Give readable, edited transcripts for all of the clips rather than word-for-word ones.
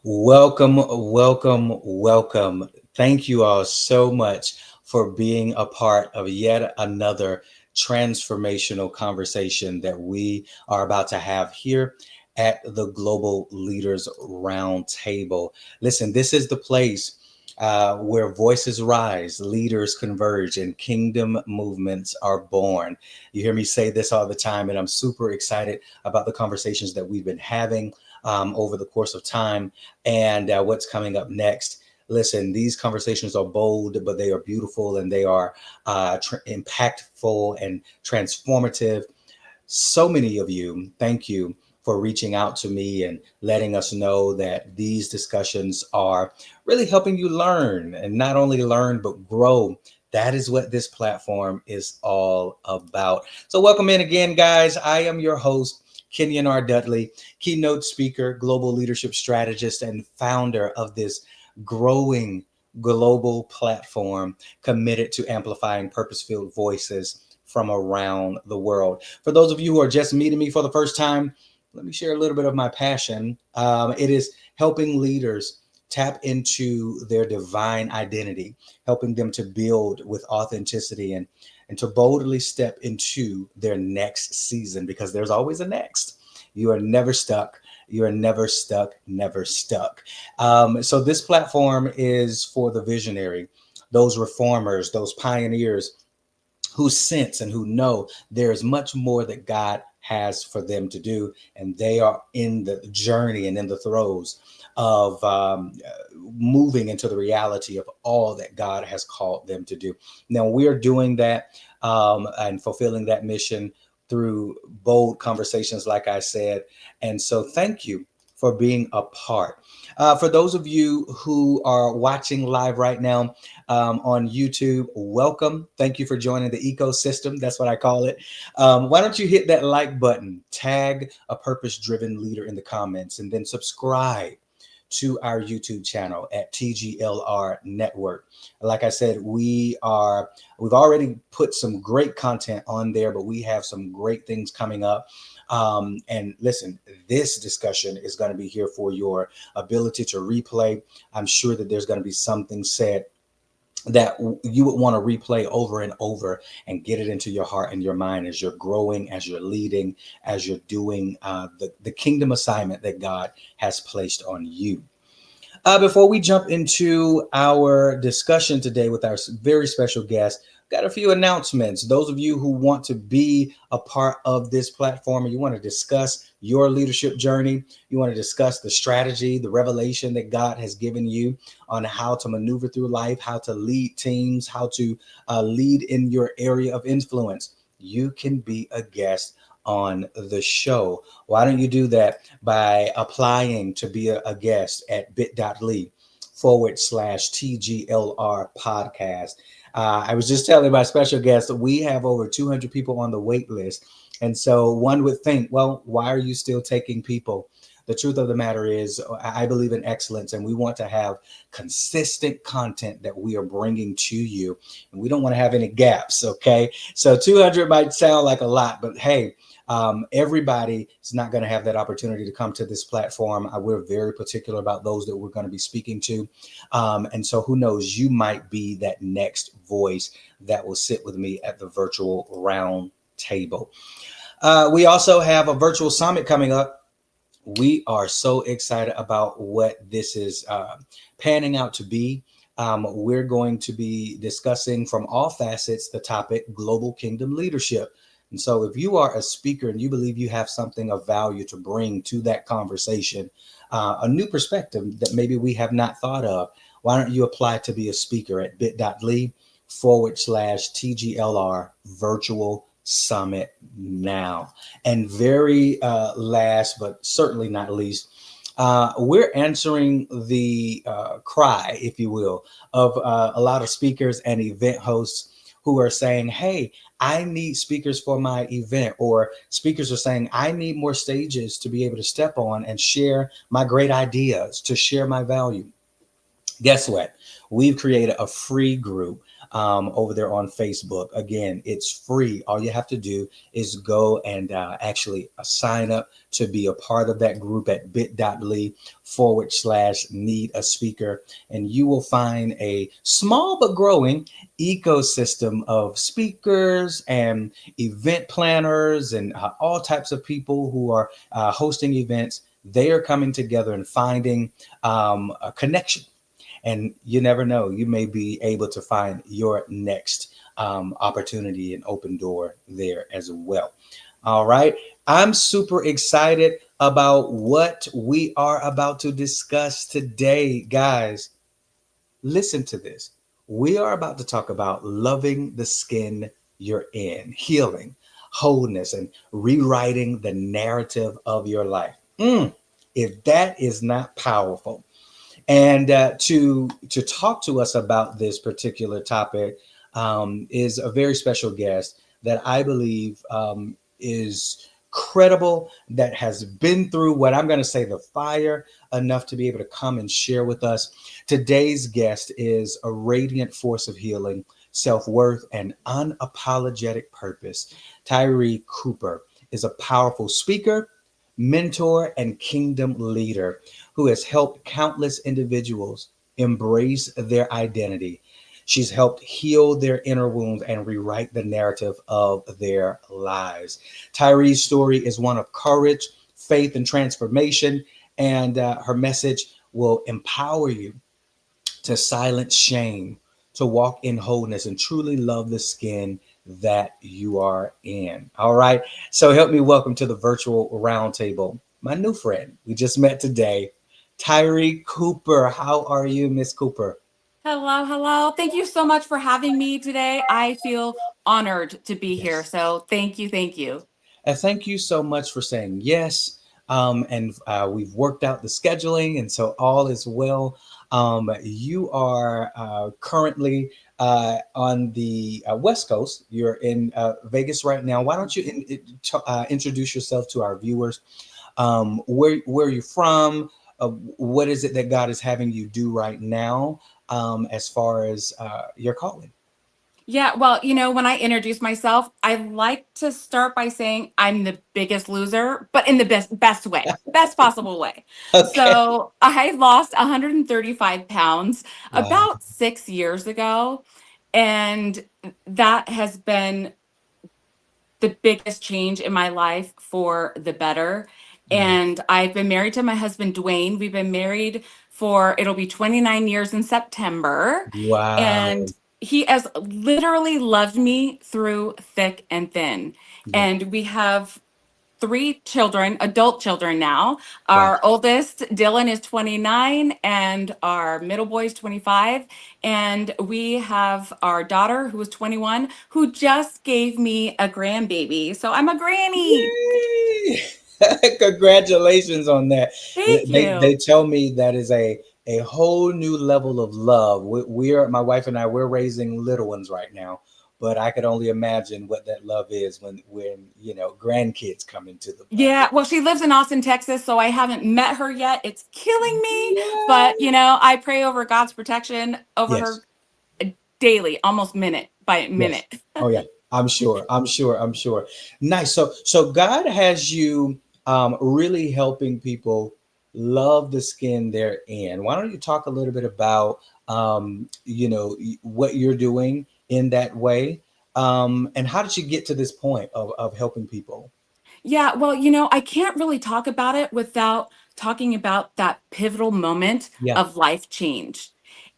Welcome, welcome, welcome. Thank you all so much for being a part of yet another transformational conversation that we are about to have here at the Global Leaders Roundtable. Listen, this is the place where voices rise, leaders converge, and kingdom movements are born. You hear me say this all the time, and I'm super excited about the conversations that we've been having over the course of time and what's coming up next. Listen, these conversations are bold, but they are beautiful and they are impactful and transformative. So many of you, thank you for reaching out to me and letting us know that these discussions are really helping you learn and not only learn, but grow. That is what this platform is all about. So, welcome in again, guys. I am your host, Kenyon R. Dudley, keynote speaker, global leadership strategist, and founder of this growing global platform committed to amplifying purpose filled voices from around the world. For those of you who are just meeting me for the first time, let me share a little bit of my passion. It is helping leaders tap into their divine identity, helping them to build with authenticity and to boldly step into their next season because there's always a next. You are never stuck. You are never stuck, never stuck. So, this platform is for the visionary, those reformers, those pioneers who sense and who know there's much more that God has for them to do, and they are in the journey and in the throes of moving into the reality of all that God has called them to do. Now we are doing that and fulfilling that mission through bold conversations, like I said. And so, thank you for being a part. For those of you who are watching live right now, on YouTube. Welcome. Thank you for joining the ecosystem. That's what I call it. Why don't you hit that like button, tag a purpose driven leader in the comments, and then subscribe to our YouTube channel at TGLR Network. Like I said, we've already put some great content on there, but we have some great things coming up. And listen, this discussion is going to be here for your ability to replay. I'm sure that there's going to be something said that you would want to replay over and over and get it into your heart and your mind as you're growing, as you're leading, as you're doing the kingdom assignment that God has placed on you. Before we jump into our discussion today with our very special guest, got a few announcements. Those of you who want to be a part of this platform and you want to discuss your leadership journey, you want to discuss the strategy, the revelation that God has given you on how to maneuver through life, how to lead teams, how to lead in your area of influence, you can be a guest on the show. Why don't you do that by applying to be a guest at bit.ly/TGLR podcast. I was just telling my special guest that we have over 200 people on the wait list. And so one would think, well, why are you still taking people? The truth of the matter is, I believe in excellence, and we want to have consistent content that we are bringing to you. And we don't want to have any gaps, okay? So 200 might sound like a lot, but hey, everybody is not going to have that opportunity to come to this platform. We're very particular about those that we're going to be speaking to. And so who knows, you might be that next voice that will sit with me at the virtual round table. We also have a virtual summit coming up. We are so excited about what this is panning out to be. We're going to be discussing from all facets the topic global kingdom leadership. And so if you are a speaker and you believe you have something of value to bring to that conversation, a new perspective that maybe we have not thought of, why don't you apply to be a speaker at bit.ly/TGLR virtual summit now. And very last, but certainly not least, we're answering the cry, if you will, of a lot of speakers and event hosts who are saying, hey, I need speakers for my event, or speakers are saying, I need more stages to be able to step on and share my great ideas, to share my value. Guess what? We've created a free group over there on Facebook. Again, it's free. All you have to do is go and actually sign up to be a part of that group at bit.ly/need a speaker. And you will find a small but growing ecosystem of speakers and event planners and all types of people who are hosting events. They are coming together and finding a connection. And you never know, you may be able to find your next opportunity and open door there as well. All right. I'm super excited about what we are about to discuss today, guys. Listen to this. We are about to talk about loving the skin you're in, healing, wholeness, and rewriting the narrative of your life. If that is not powerful, and to talk to us about this particular topic is a very special guest that I believe is credible, that has been through what I'm going to say the fire enough to be able to come and share with us. Today's guest is a radiant force of healing, self worth, and unapologetic purpose. Tyree Cooper is a powerful speaker, mentor, and kingdom leader who has helped countless individuals embrace their identity. She's helped heal their inner wounds and rewrite the narrative of their lives. Tyree's story is one of courage, faith, and transformation, and her message will empower you to silence shame, to walk in wholeness, and truly love the skin that you are in. All right. So help me welcome to the virtual roundtable my new friend we just met today, Tyree Cooper. How are you, Miss Cooper? Hello, hello. Thank you so much for having me today. I feel honored to be here. Yes. So thank you, thank you. And thank you so much for saying yes. And we've worked out the scheduling, and so all is well. You are currently on the West Coast. You're in Vegas right now. Why don't you introduce yourself to our viewers? Where you're from? What is it that God is having you do right now as far as your calling? Yeah, well, when I introduce myself, I like to start by saying I'm the biggest loser, but in the best way, best possible way. Okay. So I lost 135 pounds Wow. about 6 years ago, and that has been the biggest change in my life for the better. Yeah. And I've been married to my husband, Dwayne. We've been married for, it'll be 29 years in September. Wow. And he has literally loved me through thick and thin. Yeah. And we have three children, adult children now. Wow. Our oldest, Dylan, is 29, and our middle boy is 25. And we have our daughter, who is 21, who just gave me a grandbaby. So I'm a granny. Yay! Congratulations on that. Thank They you. tell me that is a whole new level of love. We're my wife and I, we're raising little ones right now, but I could only imagine what that love is when grandkids come into the Yeah, well, she lives in Austin, Texas, so I haven't met her yet. It's killing me, but yeah. I pray over God's protection over Yes. her daily, almost minute by Yes. minute. Oh yeah. I'm sure. I'm sure. I'm sure. Nice. So God has you really helping people love the skin they're in. Why don't you talk a little bit about what you're doing in that way? And how did you get to this point of helping people? Yeah, well, I can't really talk about it without talking about that pivotal moment Yeah. of life change.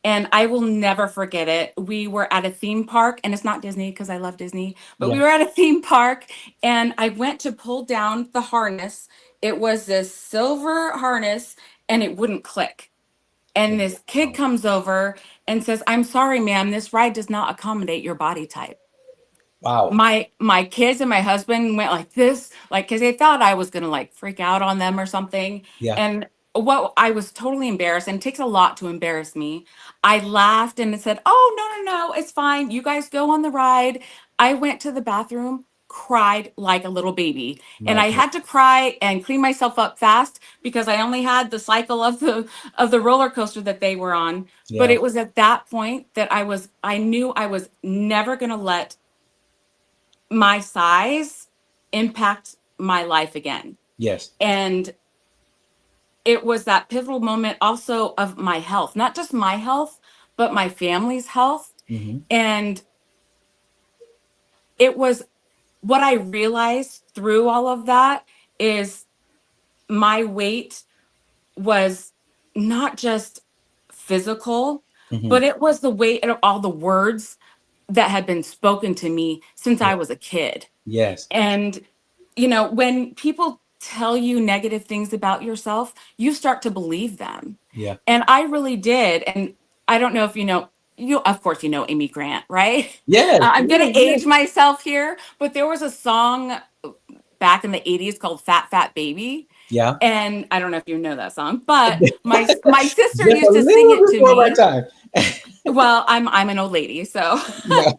And I will never forget it. We were at a theme park, and it's not Disney because I love Disney, but we Yeah. were at a theme park, and I went to pull down the harness. It was this silver harness, and it wouldn't click. And this kid Wow. comes over and says, "I'm sorry, ma'am, this ride does not accommodate your body type." Wow. My kids and my husband went like this, like, because they thought I was gonna like freak out on them or something. Yeah. And what I was totally embarrassed, and it takes a lot to embarrass me. I laughed and said, "Oh, no, no, no, it's fine. You guys go on the ride." I went to the bathroom, cried like a little baby. And My I God. had to cry and clean myself up fast because I only had the cycle of the roller coaster that they were on. But Yeah. it was at that point that I knew I was never going to let my size impact my life again. Yes. And it was that pivotal moment also of my health, not just my health, but my family's health. Hmm. And it was what I realized through all of that is my weight was not just physical, Hmm. but it was the weight of all the words that had been spoken to me since Yeah. I was a kid. Yes. And, when people tell you negative things about yourself, you start to believe them. Yeah. And I really did. And I don't know if of course, Amy Grant, right? Yes. I'm going Yes. to Yes. age myself here, but there was a song back in the 80s called Fat Fat Baby. Yeah. And I don't know if you know that song, but my sister Just a used to sing little it to before my me. time. Well, I'm an old lady, so Yeah.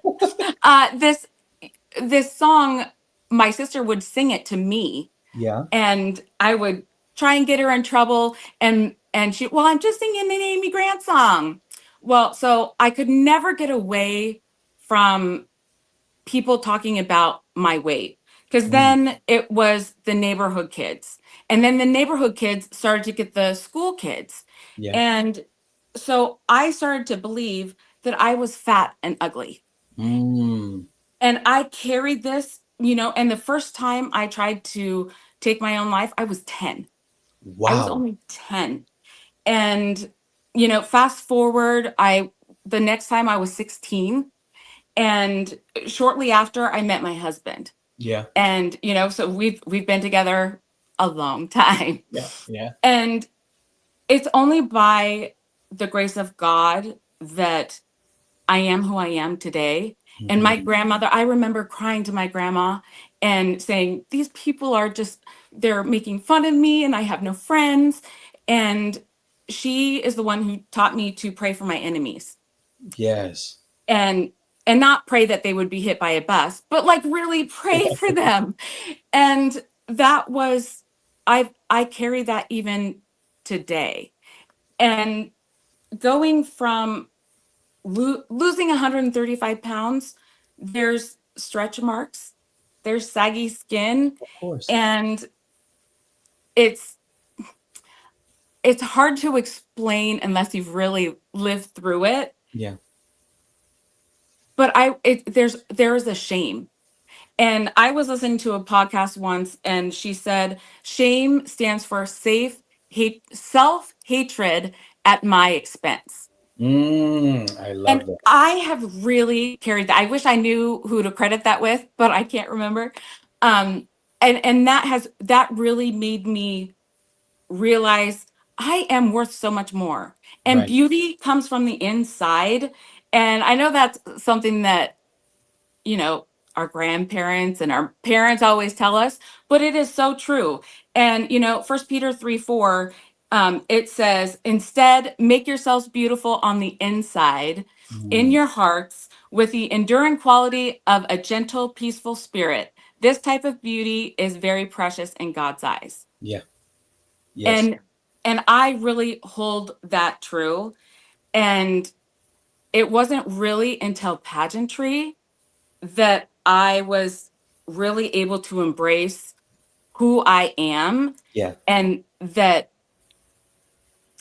this song, my sister would sing it to me, Yeah. and I would try and get her in trouble, and she, well, I'm just singing an Amy Grant song. Well, so I could never get away from people talking about my weight, because Mm. then it was the neighborhood kids, and then the neighborhood kids started to get the school kids, Yeah. and so I started to believe that I was fat and ugly. Mm. And I carried this, and the first time I tried to take my own life, I was 10. I was Wow. only 10. And, fast forward, the next time I was 16. And shortly after I met my husband. Yeah. And, so we've been together a long time. Yeah. Yeah. And it's only by the grace of God that I am who I am today. And my Hmm. grandmother, I remember crying to my grandma and saying, these people are just, they're making fun of me and I have no friends. And she is the one who taught me to pray for my enemies Yes. and not pray that they would be hit by a bus, but like really pray for them. And that was, I carry that even today. And going from losing 135 pounds, there's stretch marks, there's saggy skin, Of course. and it's it's hard to explain unless you've really lived through it. Yeah. But there is a shame. And I was listening to a podcast once, and she said shame stands for self hatred at my expense. I And love that. I have really carried that. I wish I knew who to credit that with, but I can't remember. And that really made me realize I am worth so much more. And Right. beauty comes from the inside. And I know that's something that, you know, our grandparents and our parents always tell us, but it is so true. And, First Peter 3:4, it says, instead, make yourselves beautiful on the inside, in Mm. your hearts, with the enduring quality of a gentle, peaceful spirit. This type of beauty is very precious in God's eyes. Yeah. Yes. And I really hold that true. And it wasn't really until pageantry that I was really able to embrace who I am, Yeah. and that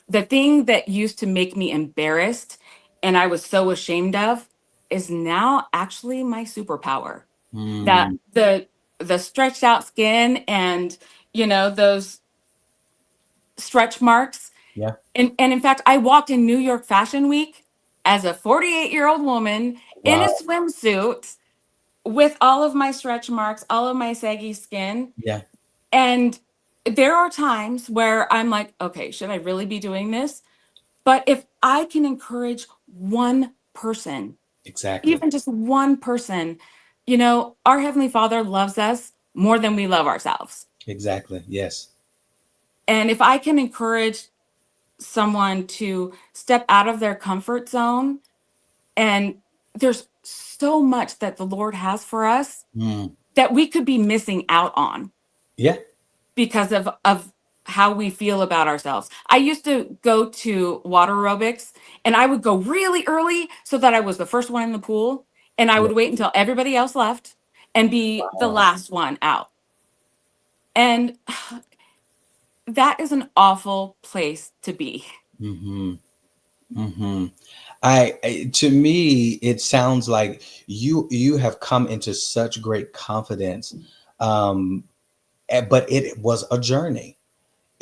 the thing that used to make me embarrassed and I was so ashamed of is now actually my superpower. That Mm. the stretched out skin and those stretch marks. Yeah. And in fact, I walked in New York Fashion Week as a 48-year-old woman in a Wow. swimsuit with all of my stretch marks, all of my saggy skin. Yeah. And there are times where I'm like, okay, should I really be doing this? But if I can encourage one person, Exactly. even just one person, our Heavenly Father loves us more than we love ourselves. Exactly. Yes. And if I can encourage someone to step out of their comfort zone, and there's so much that the Lord has for us, Mm. that we could be missing out on Yeah. because of how we feel about ourselves. I used to go to water aerobics and I would go really early so that I was the first one in the pool, and I Yeah. would wait until everybody else left and be the Wow. last one out. And that is an awful place to be. Mm-hmm. Mm-hmm. To me, it sounds like you have come into such great confidence, um, but it was a journey.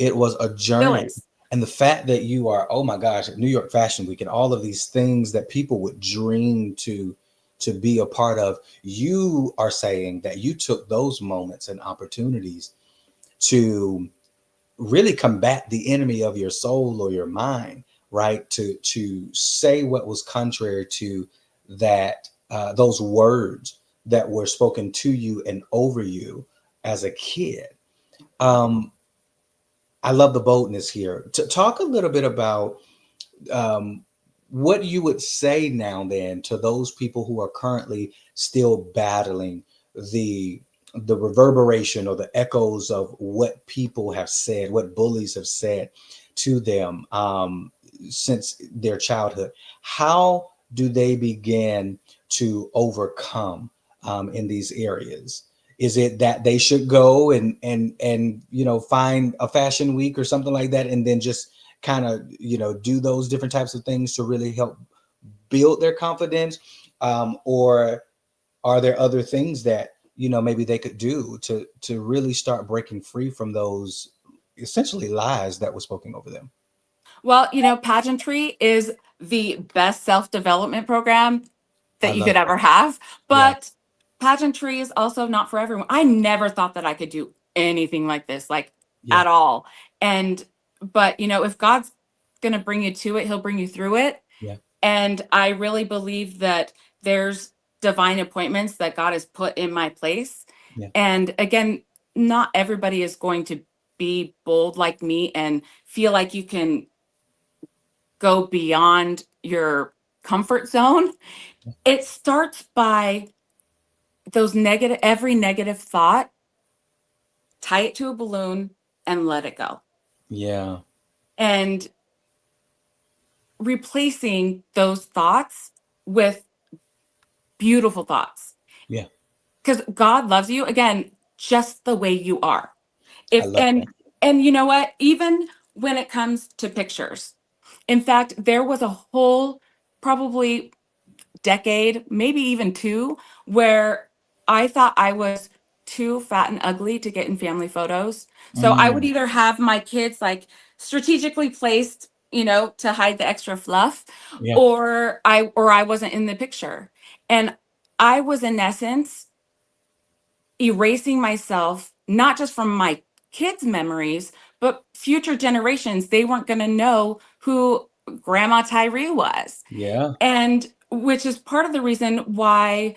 It was a Still journey. is. And the fact that you are, oh my gosh, at New York Fashion Week and all of these things that people would dream to be a part of, you are saying that you took those moments and opportunities to really combat the enemy of your soul or your mind, right? To say what was contrary to that, those words that were spoken to you and over you as a kid. Um, I love the boldness here. To talk a little bit about um, what you would say now then to those people who are currently still battling the the reverberation or the echoes of what people have said, what bullies have said to them since their childhood. How do they begin to overcome in these areas? Is it that they should go and find a fashion week or something like that, and then just kind of do those different types of things to really help build their confidence, or are there other things that maybe they could do to really start breaking free from those essentially lies that were spoken over them? Well, pageantry is the best self development program I that you love could that. ever have. Yeah. But pageantry is also not for everyone. I never thought that I could do anything like this, like Yeah. at all. And, but, if God's going to bring you to it, he'll bring you through it. Yeah. And I really believe that there's divine appointments that God has put in my place. Yeah. And again, not everybody is going to be bold like me and feel like you can go beyond your comfort zone. It starts by every negative thought, tie it to a balloon and let it go. Yeah. And replacing those thoughts with beautiful thoughts. Yeah. Because God loves you again, just the way you are. I If love that. and you know what? Even when it comes to pictures. In fact, there was a whole probably decade, maybe even two, where I thought I was too fat and ugly to get in family photos. So I would Mm, either have my kids like strategically placed, to hide the extra fluff, yeah. or I wasn't in the picture. And I was in essence erasing myself not just from my kids' memories, but future generations. They weren't going to know who Grandma Tyree was. Yeah. And which is part of the reason why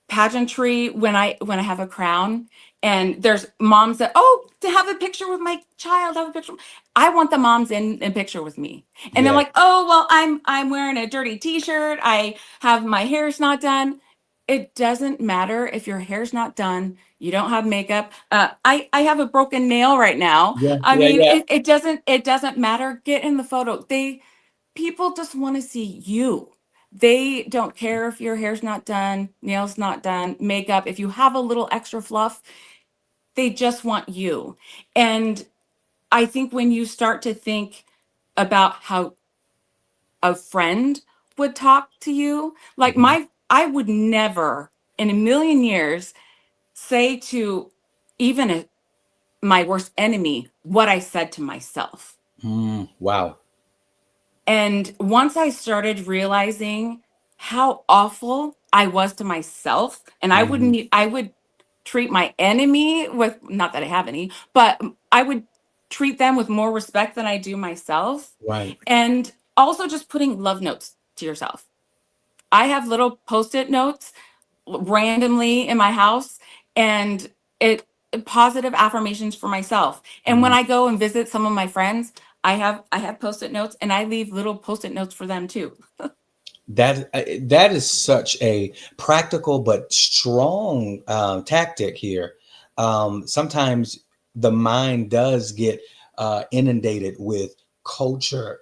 pageantry, when I have a crown and there's moms that, oh, to have a picture with my child, have a picture, I want the moms in picture with me. And they're Yeah. like, oh, well, I'm wearing a dirty t-shirt, I have my hair's not done. It doesn't matter if your hair's not done, you don't have makeup. I have a broken nail right now. Yeah. I Yeah. mean, Yeah. it doesn't matter. Get in the photo. People just want to see you. They don't care if your hair's not done, nails not done, makeup. If you have a little extra fluff, they just want you. And I think when you start to think about how a friend would talk to you, like Mhm. I would never in a million years say to even my worst enemy what I said to myself. Wow. And once I started realizing how awful I was to myself, and Mhm. I would treat my enemy with, not that I have any, but I would treat them with more respect than I do myself. Right. And also just putting love notes to yourself. I have little post-it notes randomly in my house, and it positive affirmations for myself. And when Mhm. I go and visit some of my friends, I have post-it notes and I leave little post-it notes for them too. That is such a practical but strong tactic here. Sometimes the mind does get inundated with culture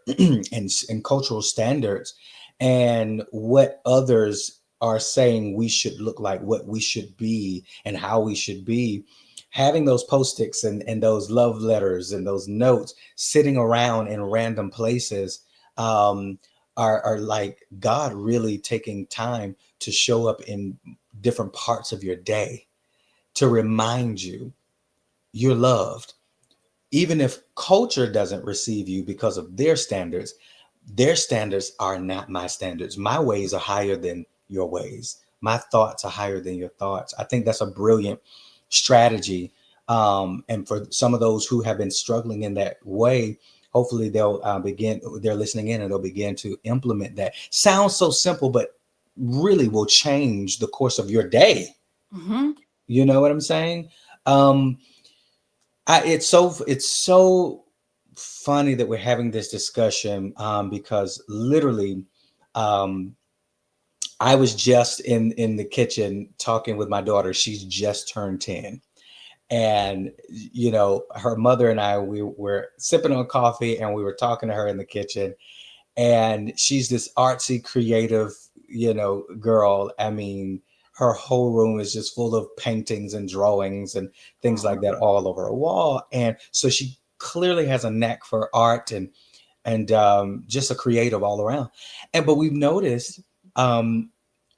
and cultural standards and what others are saying we should look like, what we should be, and how we should be. Having those post-its and those love letters and those notes sitting around in random places, um, are like God really taking time to show up in different parts of your day to remind you you're loved. Even if culture doesn't receive you because of their standards are not my standards. My ways are higher than your ways. My thoughts are higher than your thoughts. I think that's a brilliant strategy. And for some of those who have been struggling in that way, hopefully they're listening in and they'll begin to implement that. Sounds so simple, but really will change the course of your day. Hmm. You know what I'm saying? Um, it's so funny that we're having this discussion, because literally, um, I was just in the kitchen talking with my daughter. She's just turned 10, and her mother and I, we were sipping on coffee and we were talking to her in the kitchen, and she's this artsy creative girl. I mean, her whole room is just full of paintings and drawings and things like that all over a wall, and so she clearly has a knack for art and just a creative all around. And but we've noticed, um,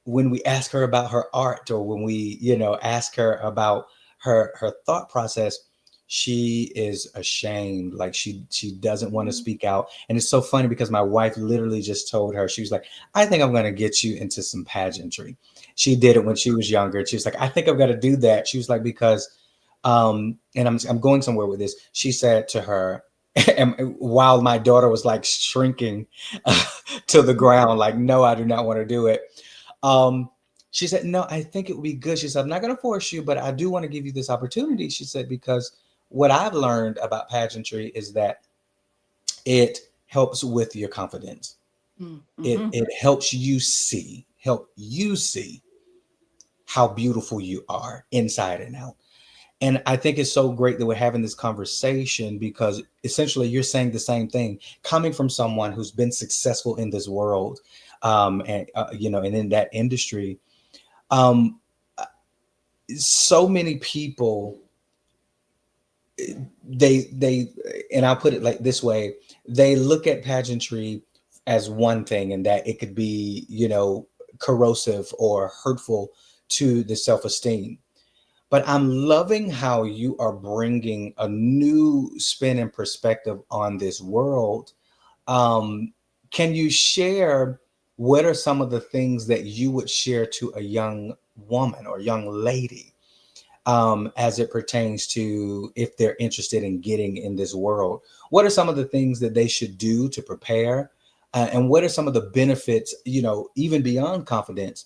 when we ask her about her art, or when we ask her about her thought process, she is ashamed. Like she doesn't want to speak out. And it's so funny because my wife literally just told her, she was like, I think I'm going to get you into some pageantry. She did it when she was younger. She was like, I think I've got to do that. She was like, because and I'm going somewhere with this. She said to her, and while my daughter was like shrinking to the ground, like, no, I do not want to do it. um, she said, no, I think it would be good. She said, I'm not going to force you, but I do want to give you this opportunity. She said, because what I've learned about pageantry is that it helps with your confidence. it Mm-hmm. it help you see how beautiful you are inside and out. And I think it's so great that we're having this conversation, because essentially you're saying the same thing, coming from someone who's been successful in this world, and in that industry. Um, so many people, they and I'll put it like this way, they look at pageantry as one thing, and that it could be corrosive or hurtful to the self-esteem. But I'm loving how you are bringing a new spin and perspective on this world. Um, can you share what are some of the things that you would share to a young woman or young lady, as it pertains to if they're interested in getting in this world? What are some of the things that they should do to prepare? And what are some of the benefits, even beyond confidence,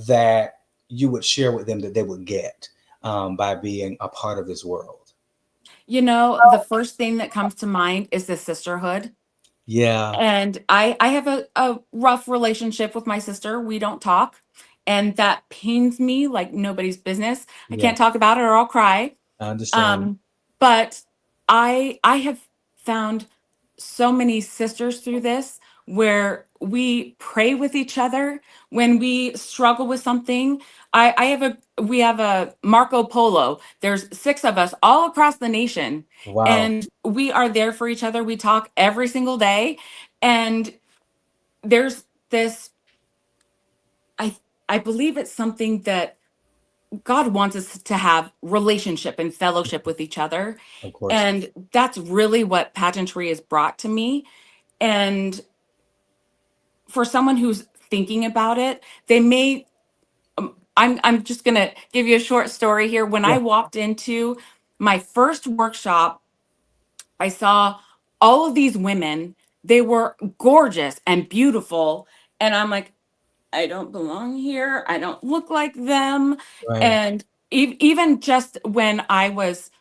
that you would share with them that they would get, by being a part of this world? The first thing that comes to mind is the sisterhood. Yeah, And I have a rough relationship with my sister. We don't talk. And that pains me like nobody's business. I yeah, can't talk about it or I'll cry. I understand. Um, but I have found so many sisters through this where we pray with each other when we struggle with something. I have a We have a Marco Polo. There's six of us all across the nation, Wow. and we are there for each other. We talk every single day, and there's this. I I believe it's something that God wants us to have relationship and fellowship with each other. Of course. And that's really what pageantry has brought to me. And for someone who's thinking about it, they may I'm just going to give you a short story here. When Yeah. I walked into my first workshop, I saw all of these women. They were gorgeous and beautiful, and I'm like, I don't belong here. I don't look like them. Right. And even just when I was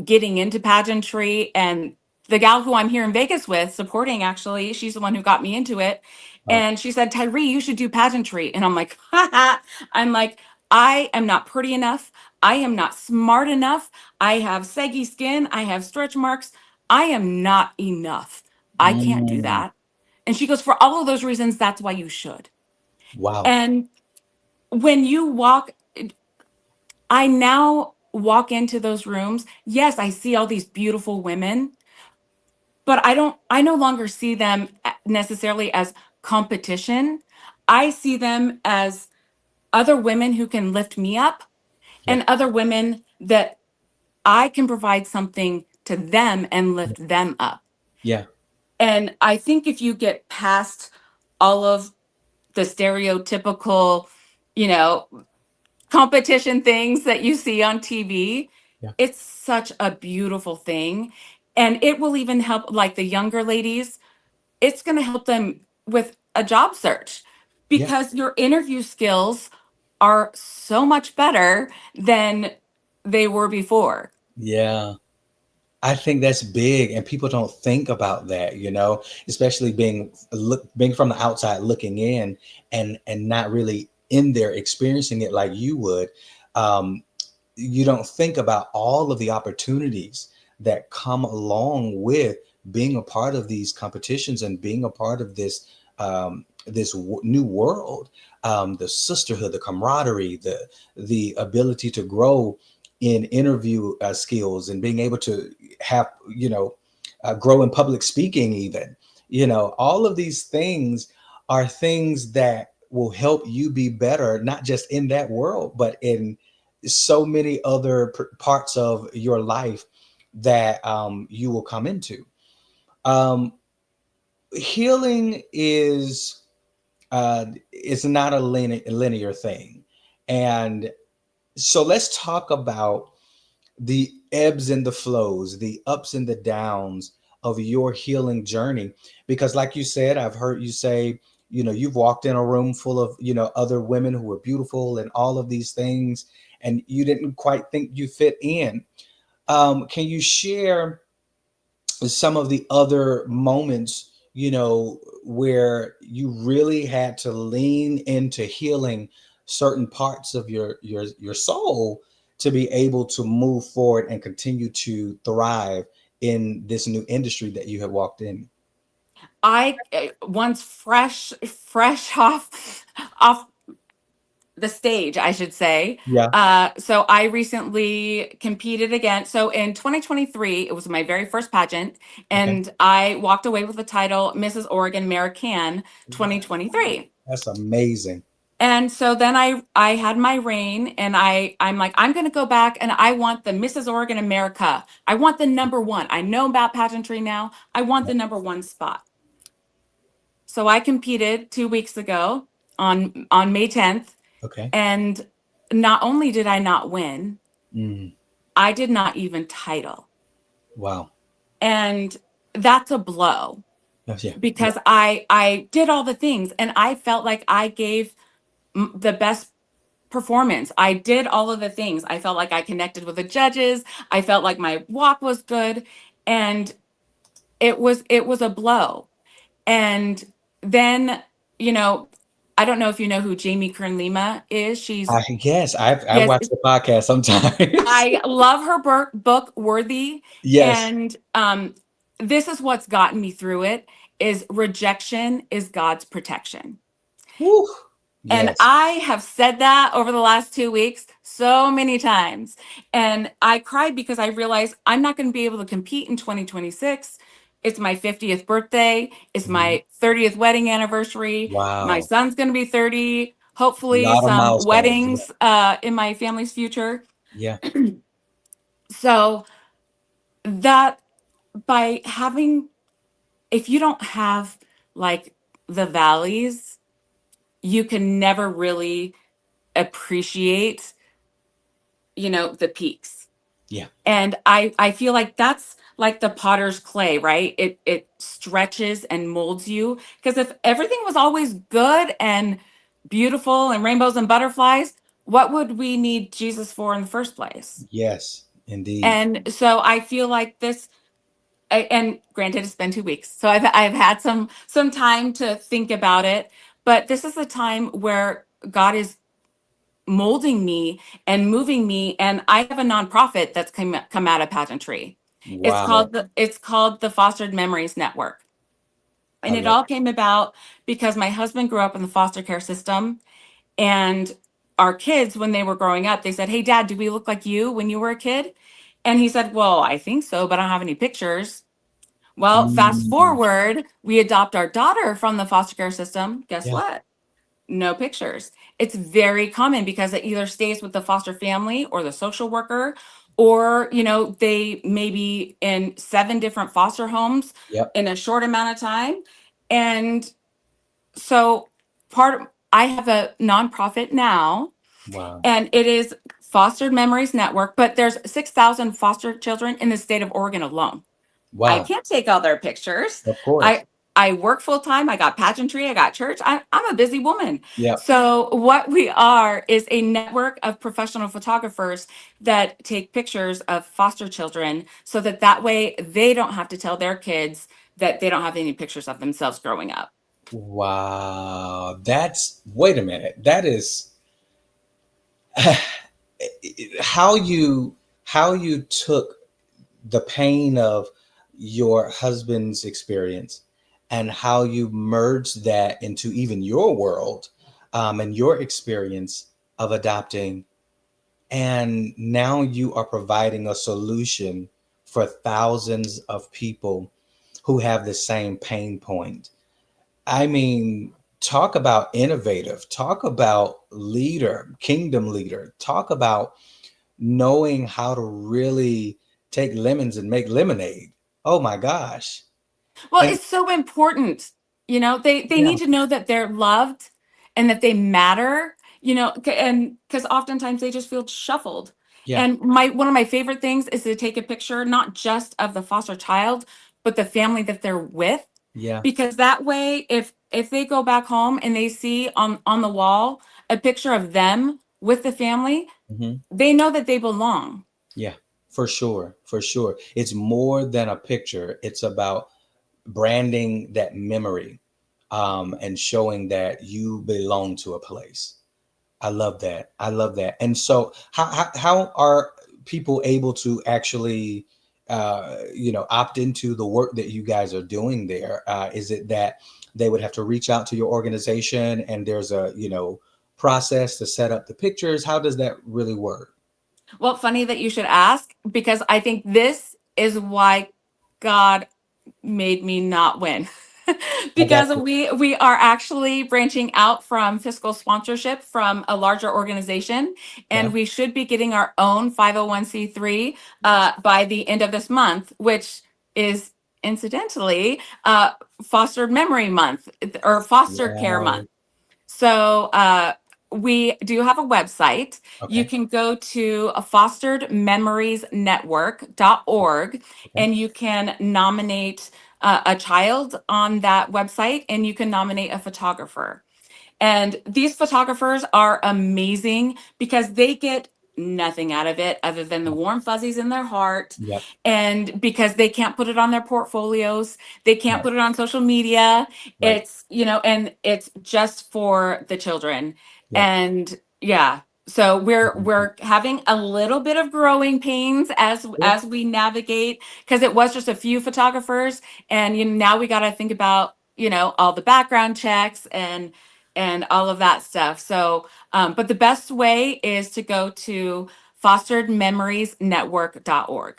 getting into pageantry, and the gal who I'm here in Vegas with supporting, actually, she's the one who got me into it. Huh. And she said, Tyree, you should do pageantry. And I'm like, haha. I'm like, I am not pretty enough. I am not smart enough. I have saggy skin. I have stretch marks. I am not enough. I can't do Mm. that. And she goes, for all of those reasons, that's why you should. Wow. And when you walk, I now walk into those rooms. Yes, I see all these beautiful women, but I no longer see them necessarily as competition. I see them as other women who can lift me up Yeah. and other women that I can provide something to them and lift them up. Yeah. And I think if you get past all of the stereotypical, you know, competition things that you see on TV, Yeah. it's such a beautiful thing. And it will even help like the younger ladies, it's going to help them with a job search Yeah. because your interview skills are so much better than they were before. Yeah. I think that's big, and people don't think about that, especially being from the outside looking in, and not really in there experiencing it like you would. Um, you don't think about all of the opportunities that come along with being a part of these competitions and being a part of this new world, the sisterhood, the camaraderie, the ability to grow in interview skills, and being able to have grow in public speaking, even all of these things are things that will help you be better, not just in that world, but in so many other parts of your life that you will come into. Um, Healing is not a linear thing, and so let's talk about the ebbs and the flows, the ups and the downs of your healing journey. Because, like you said, I've heard you say, you've walked in a room full of, other women who were beautiful and all of these things, and you didn't quite think you fit in. Can you share some of the other moments, where you really had to lean into healing certain parts of your soul to be able to move forward and continue to thrive in this new industry that you have walked in? I once fresh off the stage, I should say. Yeah. So I recently competed again. So in 2023, it was my very first pageant, Okay. and I walked away with the title Mrs. Oregon American Wow. 2023. That's amazing. And so then I had my reign, and I'm like, I'm gonna go back and I want the Mrs. Oregon America. I want the number one. I know about pageantry now. I want the number one spot. So I competed 2 weeks ago on May 10th. Okay. And not only did I not win, Mm, I did not even title. wow. And that's a blow Yes, yeah. Yeah. because I did all the things and I felt like I gave the best performance. I did all of the things. I felt like I connected with the judges. I felt like my walk was good, and it was a blow. And then, you know, I don't know if you know who Jamie Kern Lima is. She's Yes, I yes, watch the podcast sometimes. I love her book Worthy, Yes. and this is what's gotten me through it: is rejection is God's protection. Woo. And Yes. I have said that over the last 2 weeks so many times. And I cried because I realized I'm not going to be able to compete in 2026. It's my 50th birthday. It's Mhm. my 30th wedding anniversary. My Wow. son's going to be 30. A Hopefully, lot of some milestones. Yeah. weddings in my family's future. Yeah. So, that by having, if you don't have like the valleys, you can never really appreciate, the peaks. Yeah. And I feel like that's like the potter's clay, right? It stretches and molds you, because if everything was always good and beautiful and rainbows and butterflies, what would we need Jesus for in the first place? Yes, indeed. And so I feel like this, And granted, it's been 2 weeks, so I've had some time to think about it. But this is a time where God is molding me and moving me, and I have a nonprofit that's come out of pageantry. Wow. It's called the Fostered Memories Network, I and it love all came about because my husband grew up in the foster care system, and our kids, when they were growing up, they said, "Hey, Dad, do we look like you when you were a kid?" And he said, "Well, I think so, but I don't have any pictures." it. Well, fast Mm, forward, we adopt our daughter from the foster care system. Guess yeah. what? No pictures. It's very common because it either stays with the foster family or the social worker, or, they may be in 7 different foster homes Yep. in a short amount of time. And so I have a nonprofit now, Wow. and it is Fostered Memories Network, but there's 6,000 foster children in the state of Oregon alone. I Wow. can't take all their pictures. Of course. I work full time. I got pageantry. I got church. I'm a busy woman. Yep. So what we are is a network of professional photographers that take pictures of foster children, so that way they don't have to tell their kids that they don't have any pictures of themselves growing up. Wow. Wait a minute. That is how you took the pain of your husband's experience and how you merged that into even your world, and your experience of adopting. And now you are providing a solution for thousands of people who have the same pain point. I mean, talk about innovative, talk about leader, kingdom leader, talk about knowing how to really take lemons and make lemonade. Oh my gosh. Well, And it's so important. They yeah, need to know that they're loved and that they matter, and because oftentimes they just feel shuffled. yeah, And my one of my favorite things is to take a picture not just of the foster child, but the family that they're with, yeah, because that way if they go back home and they see on the wall a picture of them with the family, hmm, they know that they belong. yeah, for sure, for sure. It's more than a picture. It's about branding that memory, and showing that you belong to a place. I love that. I love that. And so, how are people able to actually, opt into the work that you guys are doing there? Is it that they would have to reach out to your organization and there's a, process to set up the pictures? How does that really work? Well, funny that you should ask, because I think this is why God made me not win. I got Because you. we are actually branching out from fiscal sponsorship from a larger organization, Okay. and we should be getting our own 501c3 by the end of this month, which is incidentally foster memory month, or foster care Wow. month. So we do have a website. You Okay. can go to fosteredmemoriesnetwork.org, Okay. and you can nominate a child on that website, and you can nominate a photographer. And these photographers are amazing because they get nothing out of it other than the warm fuzzies in their heart. Yep. And because they can't put it on their portfolios, they can't Right. put it on social media. Right. And it's just for the children. Yep. And yeah, so we're Mhm. we're having a little bit of growing pains Sure. as we navigate, because it was just a few photographers, and now we got to think about all the background checks and all of that stuff. So, but the best way is to go to fosteredmemoriesnetwork.org.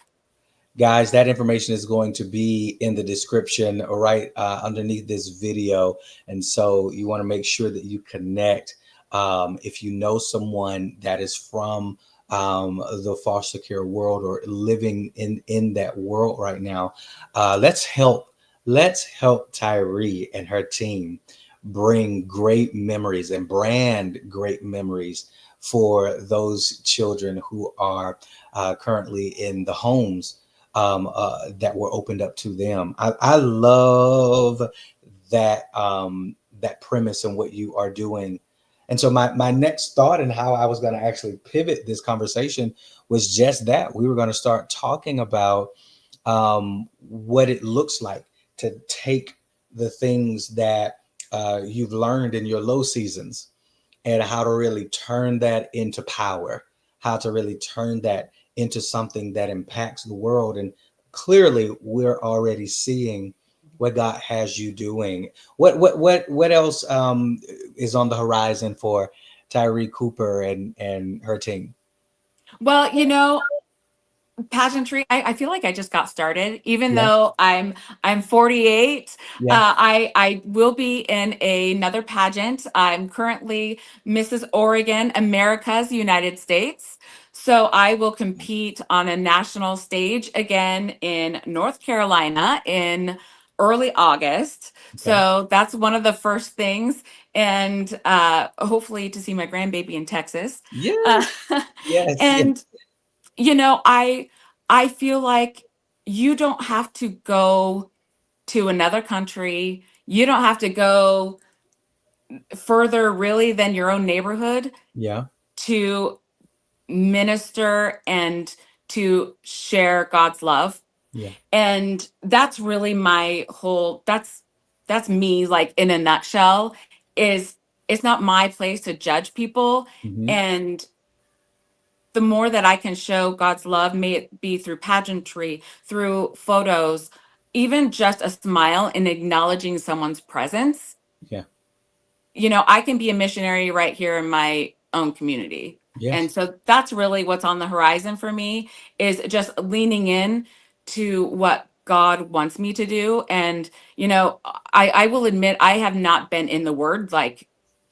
Guys, that information is going to be in the description right underneath this video. And so you want to make sure that you connect. If you know someone that is from the foster care world or living in that world right now, let's help. Let's help Tyree and her team bring great memories and brand great memories for those children who are currently in the homes that were opened up to them. I love that premise and what you are doing. And so my next thought and how I was going to actually pivot this conversation was just that we were going to start talking about what it looks like to take the things that you've learned in your low seasons and how to really turn that into power, how to really turn that into something that impacts the world. And clearly, we're already seeing what God has you doing. What else is on the horizon for Tyree Cooper and her team? Well, pageantry, I feel like I just got started, even Yeah, though I'm 48. yeah, I will be in another pageant. I'm currently Mrs. Oregon, America's United States. So I will compete on a national stage again in North Carolina in early August. okay, So that's one of the first things. And hopefully to see my grandbaby in Texas. yeah, Uh, yes, yes, and I feel like you don't have to go to another country. You don't have to go further really than your own neighborhood yeah, to minister and to share God's love. yeah, And that's really my whole that's me like in a nutshell is it's not my place to judge people, hmm, and the more that I can show God's love, may it be through pageantry, through photos, even just a smile and acknowledging someone's presence, yeah, I can be a missionary right here in my own community. And yes, so that's really what's on the horizon for me is just leaning in to what God wants me to do. And, I will admit I have not been in the word like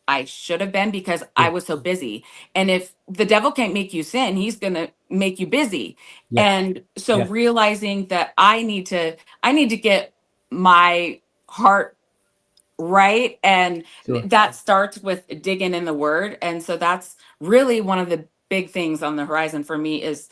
I should have been because I yeah, was so busy. And if the devil can't make you sin, he's going to make you busy. yeah, And so yeah, realizing that I need to get my heart right, and sure, that starts with digging in the word. And so that's really one of the big things on the horizon for me is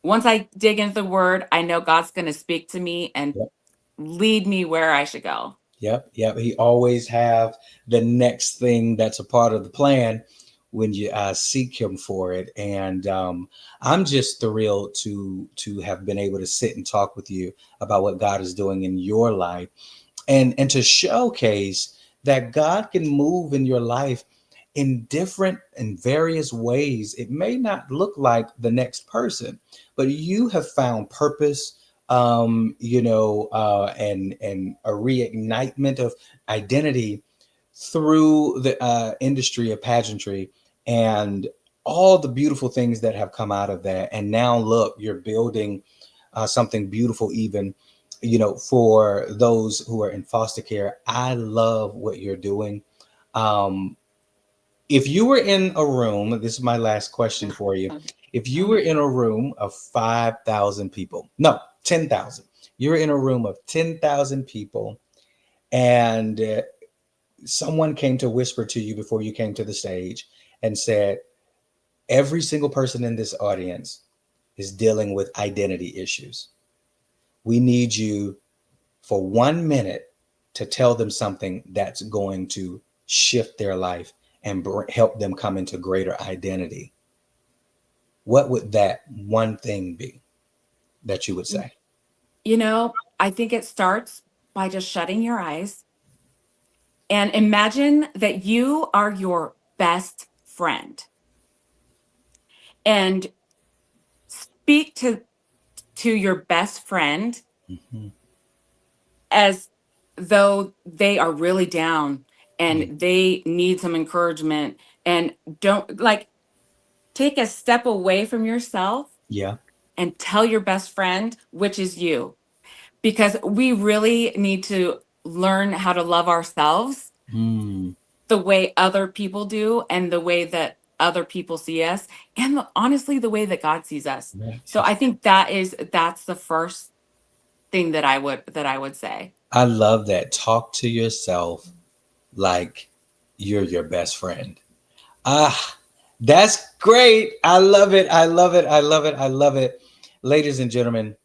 once I dig into the word, I know God's going to speak to me and yep, lead me where I should go. yep, yep. He always have the next thing that's a part of the plan when you seek him for it. And I'm just thrilled to have been able to sit and talk with you about what God is doing in your life, and to showcase that God can move in your life in different and various ways. It may not look like the next person, but you have found purpose, and a reignitement of identity through the industry of pageantry and all the beautiful things that have come out of that. And now look, you're building something beautiful, even for those who are in foster care. I love what you're doing. um, if you were in a room, this is my last question for you. If you were in a room of 5,000 people, no, 10,000, you're in a room of 10,000 people, and someone came to whisper to you before you came to the stage and said, every single person in this audience is dealing with identity issues. We need you for 1 minute to tell them something that's going to shift their life and help them come into greater identity. What would that one thing be that you would say? I think it starts by just shutting your eyes and imagine that you are your best friend and speak to your best friend Mm-hmm. as though they are really down Yeah, and they need some encouragement, and don't like take a step away from yourself yeah, and tell your best friend, which is you, because we really need to learn how to love ourselves mm, the way other people do and the way that other people see us, and honestly the way that God sees us. yeah, So I think that's the first thing that I would say. I love that. Talk to yourself like you're your best friend. Ah, that's great. I love it. I love it. I love it. I love it. Ladies and gentlemen,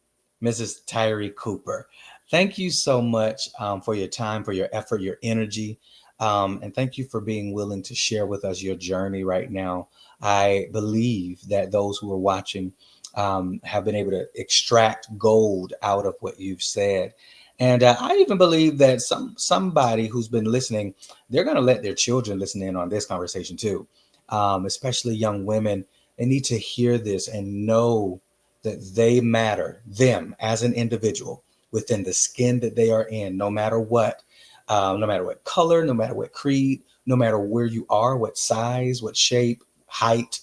Mrs. Tyree Cooper, thank you so much for your time, for your effort, your energy. And thank you for being willing to share with us your journey right now. I believe that those who are watching have been able to extract gold out of what you've said. And I even believe that somebody who's been listening, they're going to let their children listen in on this conversation too, especially young women. They need to hear this and know that they matter, them as an individual within the skin that they are in, no matter what color, no matter what creed, no matter where you are, what size, what shape, height.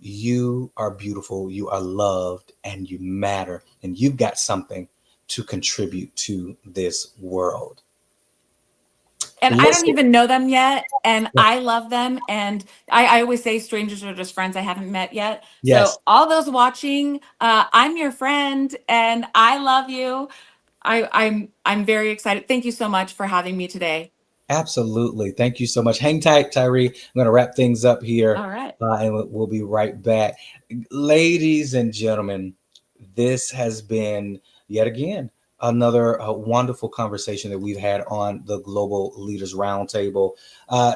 You are beautiful, you are loved, and you matter, and you've got something to contribute to this world. And I don't Listen, even know them yet, and I love them. And I always say strangers are just friends I haven't met yet. yes, So all those watching, I'm your friend, and I love you. I'm very excited. Thank you so much for having me today. absolutely. Thank you so much. Hang tight, Tyree. I'm going to wrap things up here, All right. and we'll be right back. Ladies and gentlemen, this has been yet again another wonderful conversation that we've had on the Global Leaders Roundtable.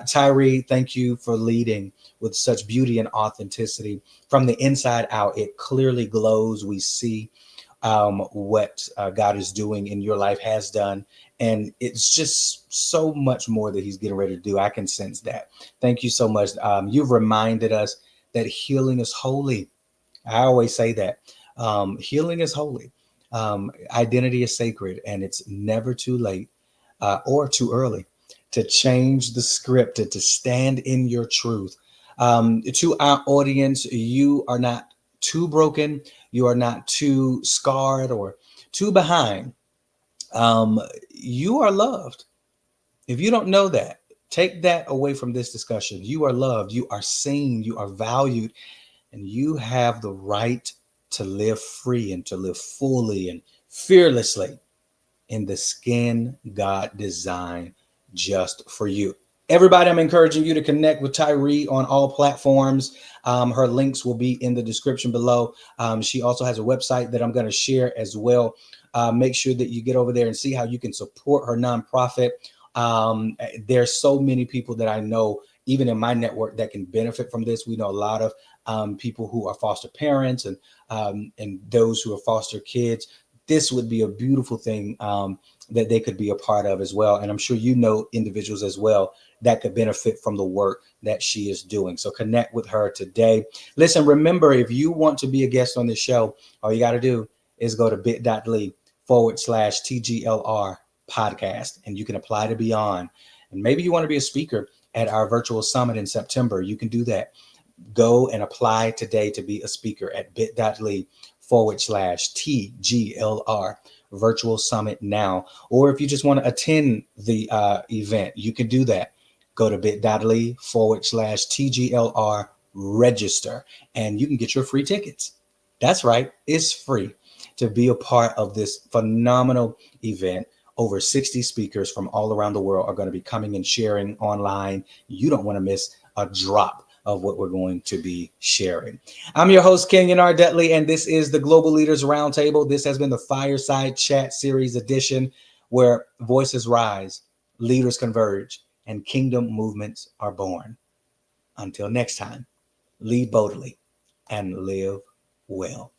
Tyree, thank you for leading with such beauty and authenticity. From the inside out, it clearly glows. We see what God is doing in your life, has done. And it's just so much more that He's getting ready to do. I can sense that. Thank you so much. You've reminded us that healing is holy. I always say that. Healing is holy. Identity is sacred, and it's never too late or too early to change the script, to stand in your truth. To our audience, you are not too broken, you are not too scarred or too behind. You are loved. If you don't know that, take that away from this discussion. You are loved, you are seen, you are valued, and you have the right to live free and to live fully and fearlessly in the skin God designed just for you. Everybody, I'm encouraging you to connect with Tyree on all platforms. Her links will be in the description below. She also has a website that I'm going to share as well. Make sure that you get over there and see how you can support her nonprofit. There's so many people that I know, even in my network, that can benefit from this. We know a lot of people who are foster parents and those who are foster kids. This would be a beautiful thing that they could be a part of as well. And I'm sure you know individuals as well that could benefit from the work that she is doing. So connect with her today. Listen, remember, if you want to be a guest on this show, all you got to do is go to bit.ly/TGLR podcast, and you can apply to be on. And maybe you want to be a speaker at our virtual summit in September. You can do that. Go and apply today to be a speaker at bit.ly/TGLR virtual summit now. Or if you just want to attend the event, you can do that. Go to bit.ly/TGLR register, and you can get your free tickets. That's right, it's free to be a part of this phenomenal event. Over 60 speakers from all around the world are going to be coming and sharing online. You don't want to miss a drop of what we're going to be sharing. I'm your host, Kenyon R. Dudley, and this is the Global Leaders Roundtable. This has been the Fireside Chat Series edition, where voices rise, leaders converge, and kingdom movements are born. Until next time, lead boldly and live well.